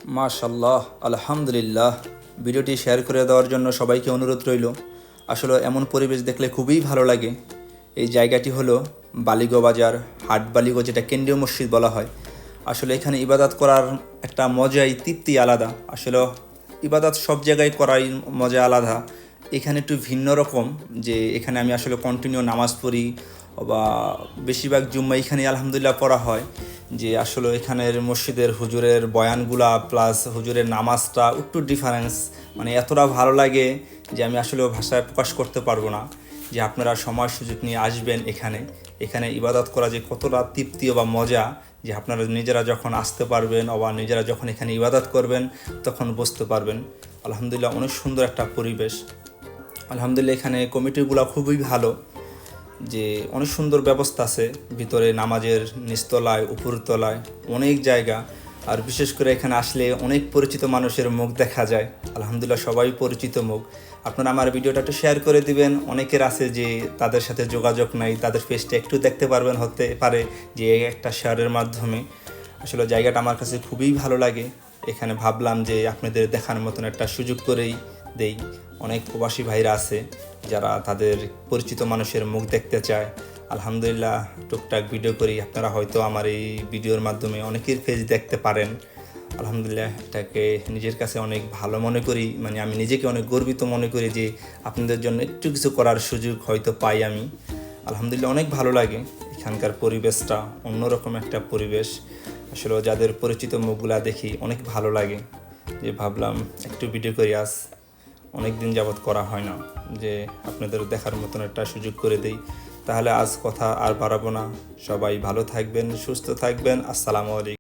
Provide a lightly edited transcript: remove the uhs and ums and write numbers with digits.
মাশাল্লাহ, আলহামদুলিল্লাহ। ভিডিওটি শেয়ার করে দেওয়ার জন্য সবাইকে অনুরোধ রইল। আসলে এমন পরিবেশ দেখলে খুবই ভালো লাগে। এই জায়গাটি হলো বালিগো বাজার, হাট বালিগো, যেটা কেন্দ্রীয় মসজিদ বলা হয়। আসলে এখানে ইবাদত করার একটা মজাই তৃপ্তি আলাদা। আসলে ইবাদত সব জায়গায় করাই মজা আলাদা, এখানে একটু ভিন্ন রকম। যে এখানে আমি আসলে কন্টিনিউ নামাজ পড়ি বা বেশিরভাগ জুম্মা এখানে আলহামদুলিল্লাহ পড়া হয়। যে আসলে এখানের মসজিদের হুজুরের বয়ানগুলা প্লাস হুজুরের নামাজটা একটু ডিফারেন্স, মানে এতটা ভালো লাগে যে আমি আসলে ভাষায় প্রকাশ করতে পারবো না। যে আপনারা সময় সুযোগ নিয়ে আসবেন এখানে, এখানে ইবাদত করা যে কতটা তৃপ্তি বা মজা, যে আপনারা নিজেরা যখন আসতে পারবেন বা নিজেরা যখন এখানে ইবাদত করবেন তখন বুঝতে পারবেন। আলহামদুলিল্লাহ, অনেক সুন্দর একটা পরিবেশ। আলহামদুলিল্লাহ, এখানে কমিটিগুলো খুবই ভালো। যে অনেক সুন্দর ব্যবস্থা আছে ভিতরে, নামাজের নিচতলায় উপরতলায় অনেক জায়গা। আর বিশেষ করে এখানে আসলে অনেক পরিচিত মানুষের মুখ দেখা যায়। আলহামদুলিল্লাহ, সবাই পরিচিত মুখ। আপনারা আমার ভিডিওটা একটু শেয়ার করে দিবেন। অনেকের আছে যে তাদের সাথে যোগাযোগ নাই, তাদের ফেসটা একটু দেখতে পারবেন, হতে পারে যে একটা শেয়ারের মাধ্যমে। আসলে জায়গাটা আমার কাছে খুবই ভালো লাগে। এখানে ভাবলাম যে আপনাদের দেখার মতন একটা সুযোগ করেই দেই। অনেক প্রবাসী ভাইরা আছে যারা তাদের পরিচিত মানুষের মুখ দেখতে চায়। আলহামদুলিল্লাহ, টুকটাক ভিডিও করি। আপনারা হয়তো আমার এই ভিডিওর মাধ্যমে অনেকের ফেস দেখতে পারেন। আলহামদুলিল্লাহ, এটাকে নিজের কাছে অনেক ভালো মনে করি। মানে আমি নিজেকে অনেক গর্বিত মনে করি যে আপনাদের জন্য একটু কিছু করার সুযোগ হয়তো পাই আমি। আলহামদুলিল্লাহ, অনেক ভালো লাগে। এখানকার পরিবেশটা অন্যরকম একটা পরিবেশ। আসলে যাদের পরিচিত মুখগুলা দেখি অনেক ভালো লাগে, যে ভাবলাম একটু ভিডিও করি। আজ অনেক দিন যাবৎ করা হয় না, যে আপনাদের দেখার মতন একটা সুযোগ করে দেই। তাহলে আজ কথা আর বাড়াবো না। সবাই ভালো থাকবেন, সুস্থ থাকবেন। আসসালামু আলাইকুম।